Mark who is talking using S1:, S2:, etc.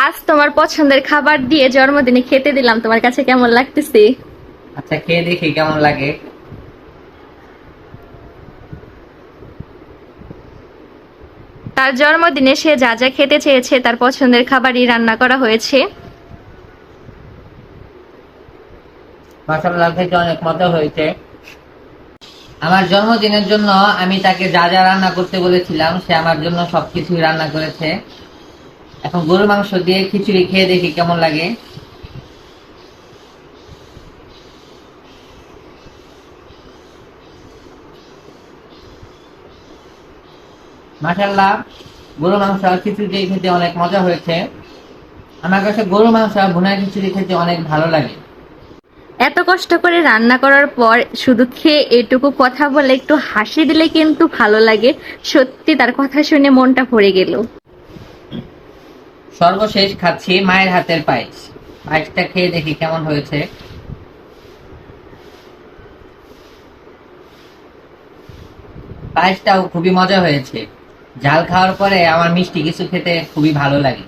S1: আজ তোমার পছন্দের খাবার দিয়ে জন্মদিনে খেতে দিলাম, তোমার কাছে কেমন লাগতেছে?
S2: আচ্ছা, খেয়ে দেখি কেমন লাগে।
S1: তার জন্মদিনে সে যা যা খেতে চেয়েছে তার পছন্দের খাবারই রান্না করা হয়েছে।
S2: মাশাআল্লাহ, খেতে অনেক মজা হয়েছে। আমার জন্মদিনের জন্য আমি তাকে যা যা রান্না করতে বলেছিলাম সে আমার জন্য সবকিছুই রান্না করেছে। এখন গরুর মাংস দিয়ে খিচুড়ি খেয়ে দেখি কেমন লাগে। মাশাআল্লাহ, গরুর মাংস আর খিচুড়ি দিয়ে খেতে অনেক মজা হয়েছে। আমার কাছে গরুর মাংস আর ভুনা খিচুড়ি খেতে অনেক ভালো লাগে।
S1: এত কষ্ট করে রান্না করার পর শুধু খেয়ে এটুকু কথা বলে একটু হাসি দিলে কিন্তু ভালো লাগে। সত্যি তার কথা শুনে মনটা ভরে গেল।
S2: সর্বশেষ খাচ্ছি মায়ের হাতের পায়েস। পায়েসটা খেয়ে দেখি কেমন হয়েছে। পায়েসটাও খুবই মজা হয়েছে। ঝাল খাওয়ার পরে আমার মিষ্টি কিছু খেতে খুবই ভালো লাগে।